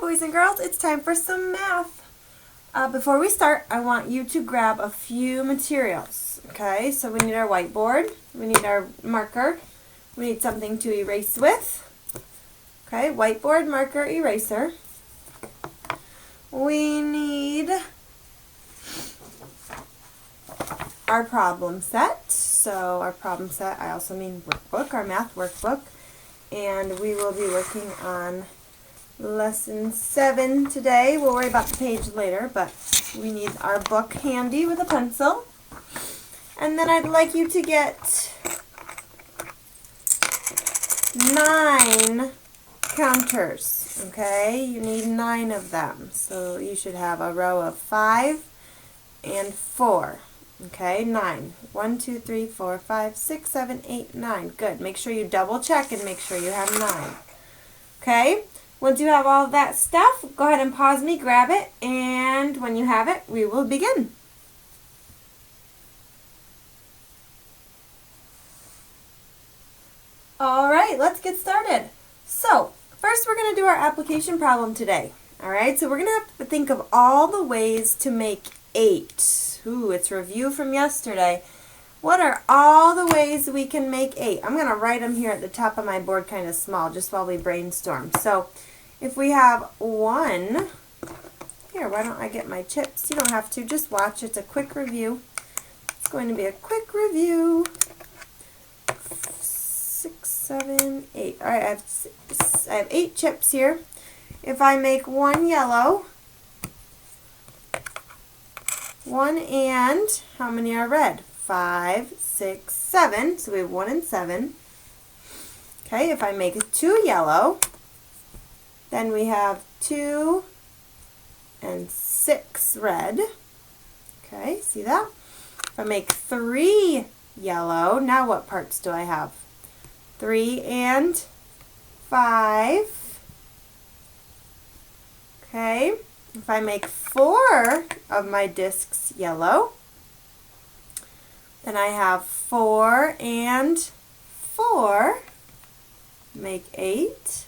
boys and girls, it's time for some math. Before we start, I want you to grab a few materials. Okay, so we need our whiteboard, we need our marker, we need something to erase with. Okay, whiteboard, marker, eraser. We need our problem set. So our problem set, I also mean workbook, our math workbook. And we will be working on lesson 7 today. We'll worry about the page later, but we need our book handy with a pencil. And then I'd like you to get 9 counters. Okay, you need 9 of them. So you should have a row of 5 and 4. Okay, 9. 1, 2, 3, 4, 5, 6, 7, 8, 9. Good. Make sure you double check and make sure you have 9. Okay, once you have all of that stuff, go ahead and pause me, grab it, and when you have it, we will begin. Alright, let's get started. So, first we're going to do our application problem today. Alright, so we're going to have to think of all the ways to make 8. Ooh, it's review from yesterday. What are all the ways we can make 8? I'm going to write them here at the top of my board kind of small, just while we brainstorm. So, if we have 1, here, why don't I get my chips? You don't have to, just watch. It's a quick review. It's going to be a quick review. 6, 7, 8. All right, I have 8 chips here. If I make 1 yellow, 1 and, how many are red? 5, 6, 7. So we have 1 and 7. Okay, if I make 2 yellow, then we have 2 and 6 red. Okay, see that? If I make 3 yellow, now what parts do I have? 3 and 5. Okay, if I make 4 of my discs yellow, then I have 4 and 4, make 8.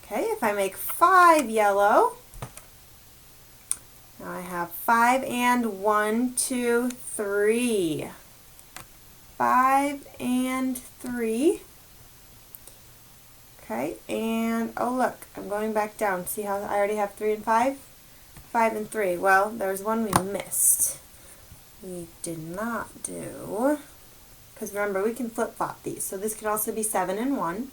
Okay, if I make 5 yellow, now I have 5 and 1, 2, 3. 5 and 3. Okay, and oh look, I'm going back down. See how I already have 3 and 5? 5 and 3. Well, there's one we missed. We did not do, because remember, we can flip-flop these. So this can also be 7 and 1.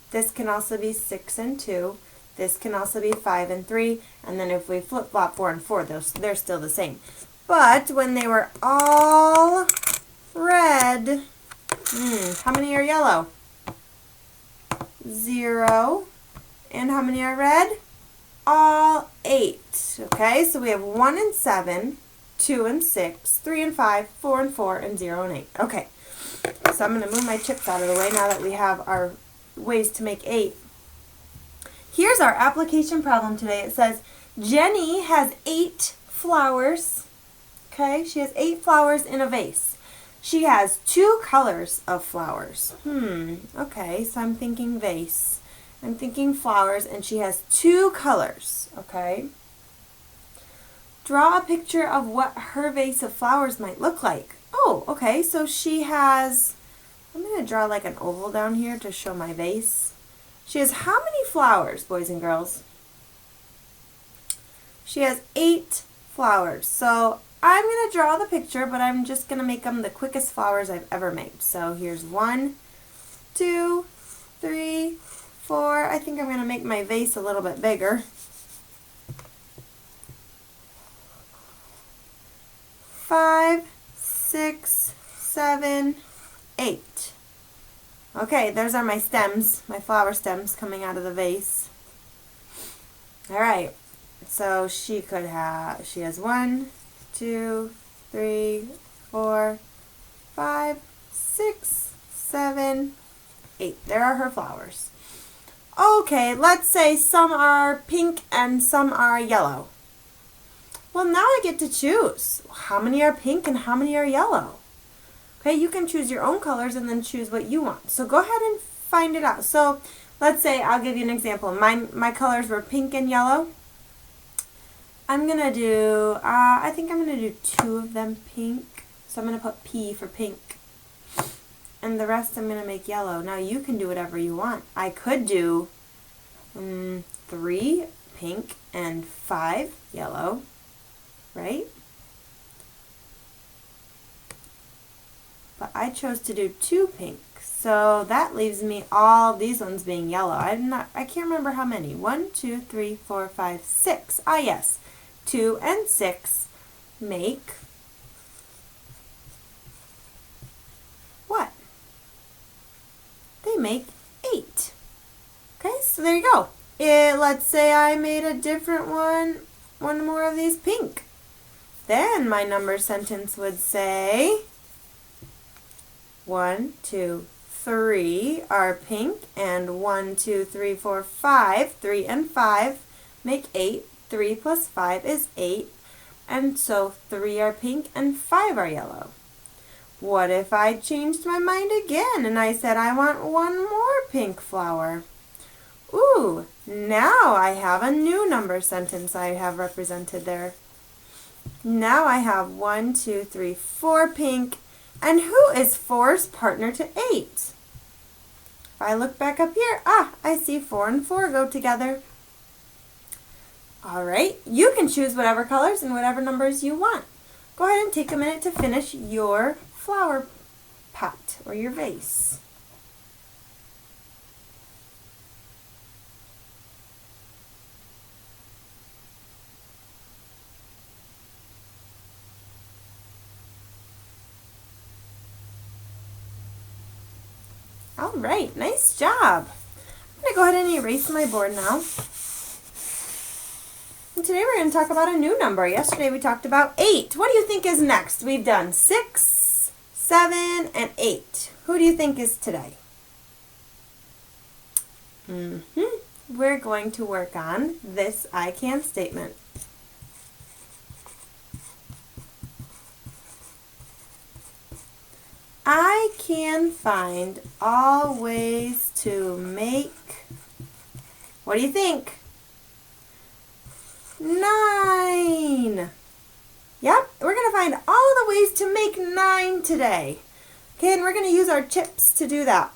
This can also be 6 and 2. This can also be 5 and 3. And then if we flip-flop 4 and 4, they're still the same. But when they were all red, how many are yellow? 0. And how many are red? All 8. Okay, so we have 1 and 7, 2 and 6, 3 and 5, 4 and 4, and 0 and 8. Okay, so I'm going to move my chips out of the way now that we have our ways to make 8. Here's our application problem today. It says Jenny has 8 flowers. Okay, she has 8 flowers in a vase. She has 2 colors of flowers. Okay, so I'm thinking vase. I'm thinking flowers, and she has 2 colors. Okay. Draw a picture of what her vase of flowers might look like. Oh, okay, so she has, I'm going to draw like an oval down here to show my vase. She has how many flowers, boys and girls? She has 8 flowers. So I'm going to draw the picture, but I'm just going to make them the quickest flowers I've ever made. So here's 1, 2, 3, 4. I think I'm going to make my vase a little bit bigger. 5, 6, 7, 8. Okay, those are my stems, my flower stems coming out of the vase. Alright, so she has 1, 2, 3, 4, 5, 6, 7, 8. There are her flowers. Okay, let's say some are pink and some are yellow. Well, now I get to choose. How many are pink and how many are yellow? Okay, you can choose your own colors and then choose what you want. So go ahead and find it out. So let's say, I'll give you an example. My colors were pink and yellow. I'm going to do, I think I'm going to do 2 of them pink. So I'm going to put P for pink. And the rest I'm going to make yellow. Now you can do whatever you want. I could do 3 pink and 5 yellow, right? But I chose to do 2 pink. So that leaves me all these ones being yellow. I can't remember how many. 1, 2, 3, 4, 5, 6. Ah, yes. 2 and 6 make what? They make 8. Okay, so there you go. Let's say I made a different one more of these pink. Then my number sentence would say 1, 2, 3 are pink, and 1, 2, 3, 4, 5, 3 and 5 make 8. 3 plus 5 is 8, and so 3 are pink and 5 are yellow. What if I changed my mind again and I said I want 1 more pink flower? Ooh, now I have a new number sentence I have represented there. Now I have 1, 2, 3, 4 pink, and who is 4's partner to 8? If I look back up here, I see 4 and 4 go together. All right, you can choose whatever colors and whatever numbers you want. Go ahead and take a minute to finish your flower pot or your vase. All right, nice job. I'm going to go ahead and erase my board now. And today we're going to talk about a new number. Yesterday we talked about 8. What do you think is next? We've done 6, 7, and 8. Who do you think is today? We're going to work on this I can statement. I can find all ways to make, what do you think? 9. Yep, we're going to find all the ways to make 9 today. Okay, and we're going to use our chips to do that.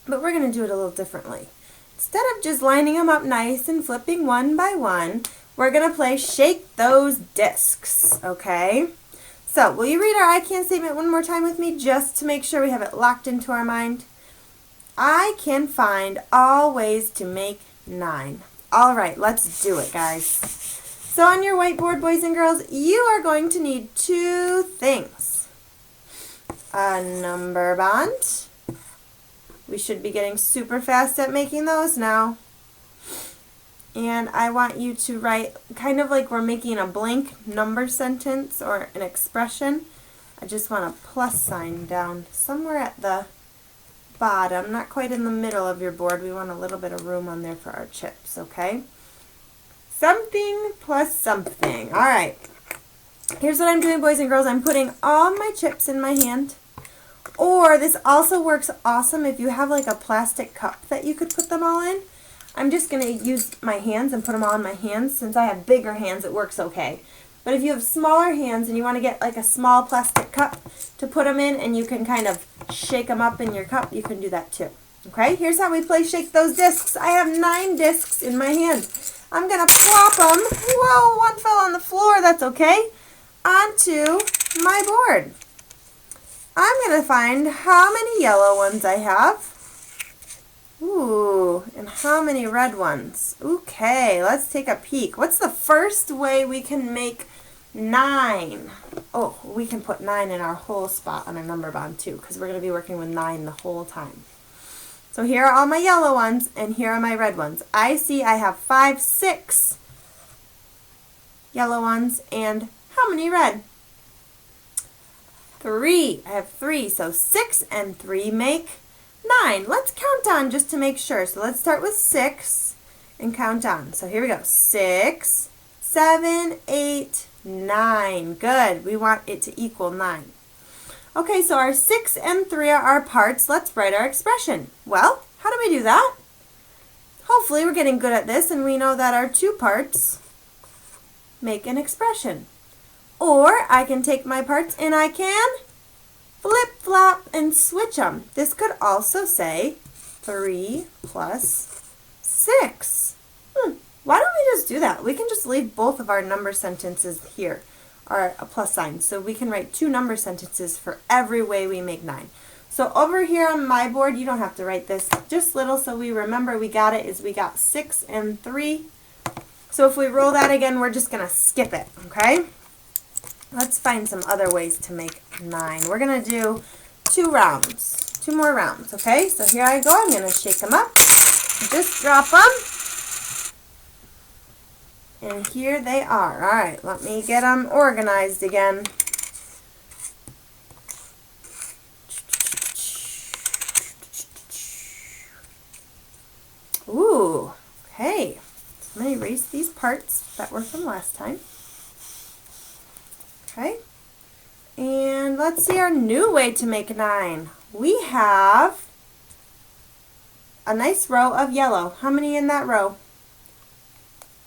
But we're going to do it a little differently. Instead of just lining them up nice and flipping one by one, we're going to play Shake Those Discs, okay? So, will you read our I can statement one more time with me just to make sure we have it locked into our mind? I can find all ways to make 9. All right, let's do it, guys. So on your whiteboard, boys and girls, you are going to need 2 things. A number bond. We should be getting super fast at making those now. And I want you to write kind of like we're making a blank number sentence or an expression. I just want a plus sign down somewhere at the bottom, not quite in the middle of your board. We want a little bit of room on there for our chips, okay? Something plus something. All right. Here's what I'm doing, boys and girls. I'm putting all my chips in my hand. Or this also works awesome if you have like a plastic cup that you could put them all in. I'm just going to use my hands and put them all in my hands. Since I have bigger hands, it works okay. But if you have smaller hands and you want to get like a small plastic cup to put them in and you can kind of shake them up in your cup, you can do that too. Okay, here's how we play Shake Those Discs. I have 9 discs in my hand. I'm going to plop them, whoa, one fell on the floor, that's okay, onto my board. I'm going to find how many yellow ones I have. Ooh, and how many red ones? Okay, let's take a peek. What's the first way we can make 9? Oh, we can put 9 in our whole spot on our number bond too, because we're going to be working with 9 the whole time. So here are all my yellow ones, and here are my red ones. I see I have 5, 6 yellow ones, and how many red? 3. I have 3, so 6 and 3 make 9. Let's count on just to make sure. So let's start with 6 and count on. So here we go. 6, 7, 8, 9. Good. We want it to equal 9. Okay, so our 6 and 3 are our parts. Let's write our expression. Well, how do we do that? hopefully we're getting good at this and we know that our two parts make an expression. Or I can take my parts and I can flip-flop and switch them. This could also say 3 plus 6. Why don't we just do that? We can just leave both of our number sentences here, or a plus sign, so we can write 2 number sentences for every way we make 9. So over here on my board, you don't have to write this, just little so we remember we got it, is we got 6 and 3. So if we roll that again, we're just going to skip it, okay? Let's find some other ways to make 9. We're going to do 2 rounds, 2 more rounds, okay? So here I go. I'm going to shake them up, just drop them. And here they are. All right, let me get them organized again. Ooh, okay. So I'm going to erase these parts that were from last time. Okay. And let's see our new way to make 9. We have a nice row of yellow. How many in that row?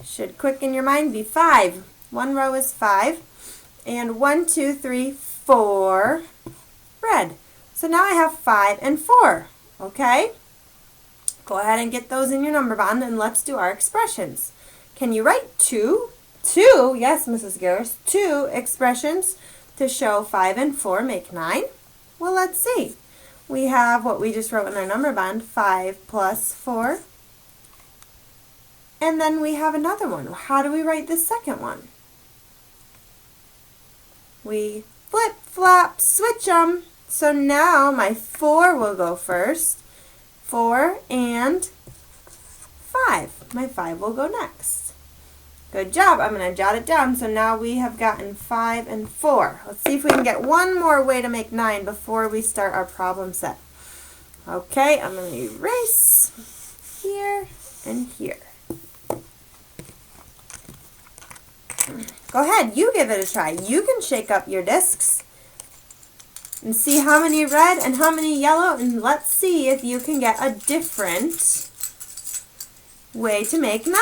Should quick in your mind be 5. One row is 5. And 1, 2, 3, 4 red. So now I have 5 and 4. Okay? Go ahead and get those in your number bond and let's do our expressions. Can you write 2? 2, yes, Mrs. Garris, 2 expressions to show 5 and 4 make 9? Well, let's see. We have what we just wrote in our number bond, 5 plus 4. And then we have another one. How do we write the second one? We flip, flop, switch them. So now my 4 will go first. 4 and 5. My 5 will go next. Good job. I'm going to jot it down. So now we have gotten 5 and 4. Let's see if we can get one more way to make 9 before we start our problem set. Okay, I'm going to erase here and here. Go ahead, you give it a try. You can shake up your discs and see how many red and how many yellow, and let's see if you can get a different way to make 9.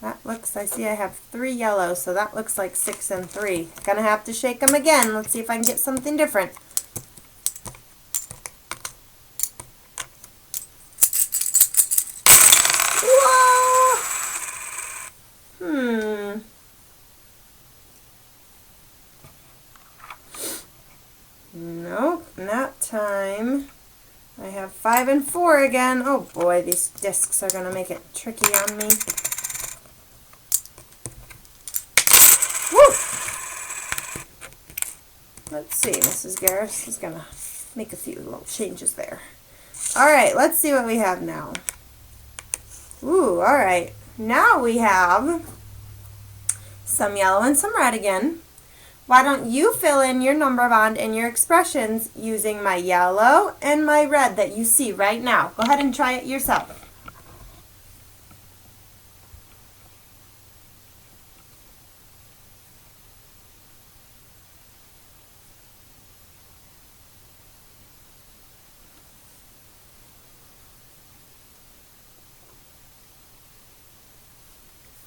That looks, I see I have 3 yellow, so that looks like 6 and 3. Gonna have to shake them again. Let's see if I can get something different. Nope, not time. I have 5 and 4 again. Oh boy, these discs are going to make it tricky on me. Woo! Let's see, Mrs. Garris is going to make a few little changes there. Alright, let's see what we have now. Ooh, alright. Now we have some yellow and some red again. Why don't you fill in your number bond and your expressions using my yellow and my red that you see right now. Go ahead and try it yourself.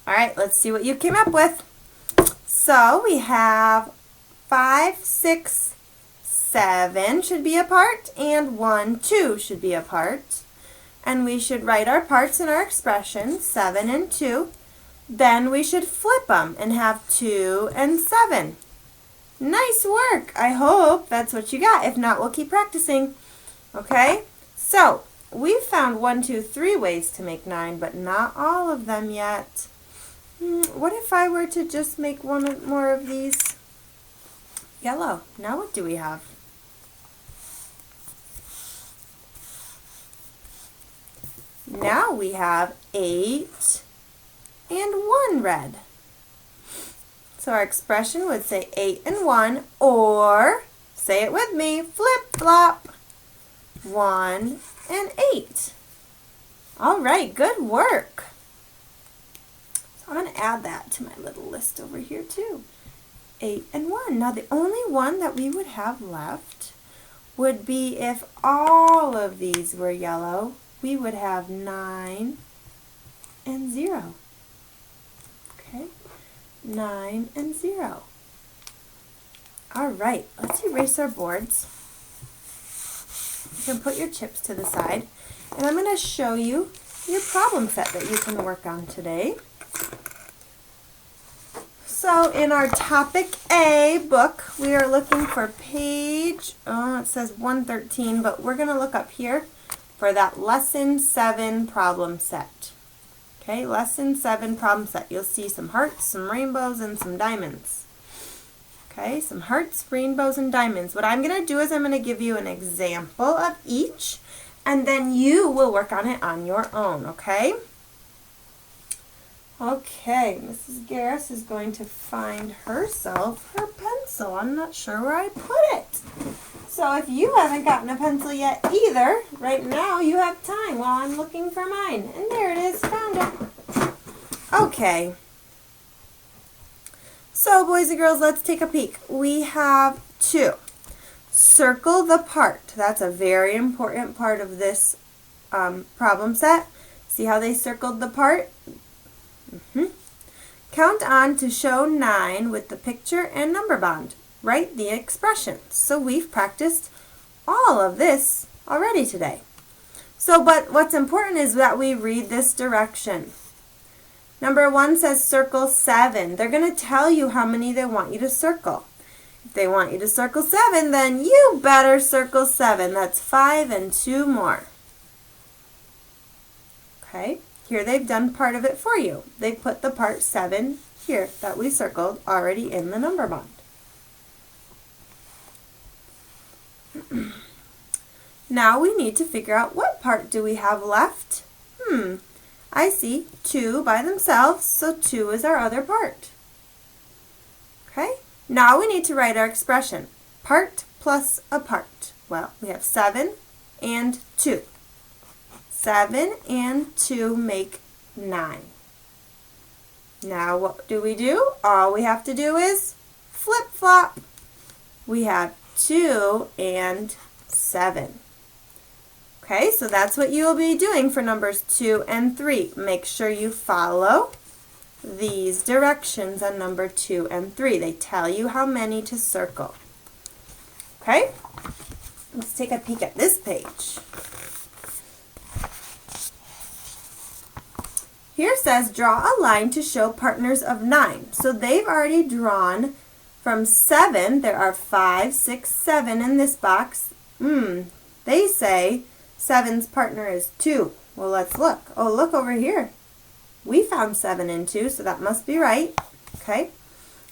All right, let's see what you came up with. So we have 5, 6, 7 should be a part, and 1, 2 should be a part. And we should write our parts in our expressions, 7 and 2. Then we should flip them and have 2 and 7. Nice work! I hope that's what you got. If not, we'll keep practicing. Okay? So, we've found 1, 2, 3 ways to make 9, but not all of them yet. What if I were to just make one more of these yellow? Now what do we have? Now we have 8 and 1 red. So our expression would say 8 and 1, or, say it with me, flip-flop, 1 and 8. All right, good work. I'm going to add that to my little list over here too. 8 and 1. Now the only one that we would have left would be if all of these were yellow, we would have 9 and 0. Okay, 9 and 0. All right, let's erase our boards. You can put your chips to the side, and I'm going to show you your problem set that you can work on today. So in our Topic A book, we are looking for page, it says 113, but we're going to look up here for that Lesson 7 problem set. Okay, Lesson 7 problem set. You'll see some hearts, some rainbows, and some diamonds. Okay, some hearts, rainbows, and diamonds. What I'm going to do is I'm going to give you an example of each, and then you will work on it on your own, okay? Okay, Mrs. Garris is going to find herself her pencil. I'm not sure where I put it. So if you haven't gotten a pencil yet either, right now you have time while I'm looking for mine. And there it is, found it. Okay. So boys and girls, let's take a peek. We have 2. Circle the part. That's a very important part of this problem set. See how they circled the part? Count on to show 9 with the picture and number bond. Write the expressions. So we've practiced all of this already today. But what's important is that we read this direction. Number 1 says circle 7. They're going to tell you how many they want you to circle. If they want you to circle 7, then you better circle 7. That's 5 and 2 more. Okay, here they've done part of it for you. They put the part 7 here that we circled already in the number bond. Now we need to figure out what part do we have left. I see 2 by themselves, so 2 is our other part. Okay, now we need to write our expression. Part plus a part. Well, we have 7 and 2. 7 and 2 make 9. Now what do? All we have to do is flip-flop. We have 2 and 7. Okay, so that's what you will be doing for numbers 2 and 3. Make sure you follow these directions on number 2 and 3. They tell you how many to circle. Okay, let's take a peek at this page. Here says draw a line to show partners of 9. So they've already drawn from 7. There are 5, 6, 7 in this box. They say 7's partner is 2. Well, let's look. Oh, look over here. We found 7 and 2, so that must be right. Okay.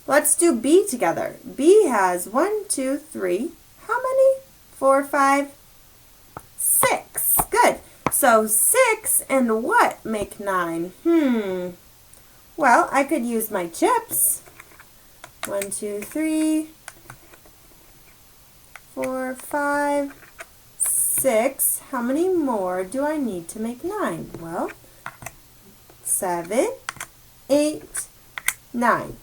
Let's do B together. B has 1, 2, 3. How many? 4, 5, 6. Good. So 6 and what make 9? Well, I could use my chips. 1, 2, 3, 4, 5, 6. How many more do I need to make 9? Well, 7, 8, 9.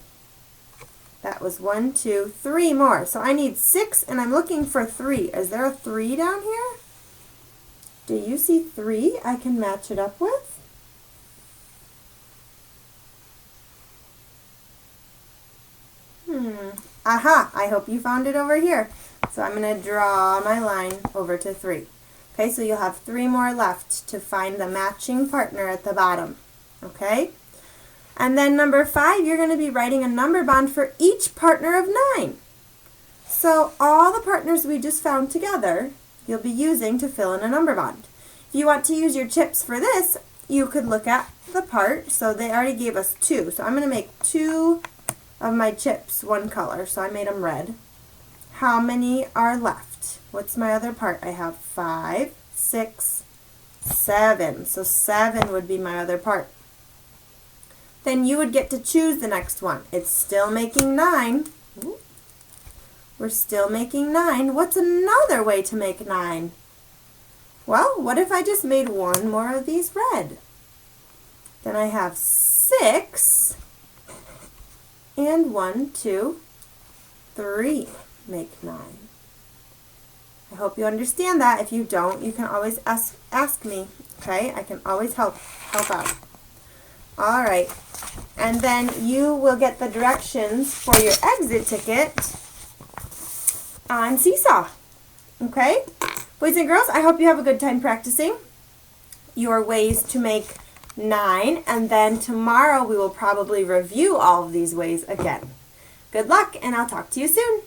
That was 1, 2, 3 more. So I need 6 and I'm looking for 3. Is there a 3 down here? Do you see 3 I can match it up with? Aha, I hope you found it over here. So I'm going to draw my line over to 3. Okay, so you'll have 3 more left to find the matching partner at the bottom. Okay? And then number 5, you're going to be writing a number bond for each partner of 9. So all the partners we just found together, you'll be using to fill in a number bond. If you want to use your chips for this, you could look at the part. So they already gave us 2. So I'm going to make 2 of my chips one color. So I made them red. How many are left? What's my other part? I have 5, 6, 7. So 7 would be my other part. Then you would get to choose the next one. It's still making 9. We're still making 9. What's another way to make 9? Well, what if I just made 1 more of these red? Then I have 6 and 1, 2, 3 make 9. I hope you understand that. If you don't, you can always ask me, okay? I can always help out. All right. And then you will get the directions for your exit ticket on Seesaw, okay? Boys and girls, I hope you have a good time practicing your ways to make 9, and then tomorrow we will probably review all of these ways again. Good luck, and I'll talk to you soon.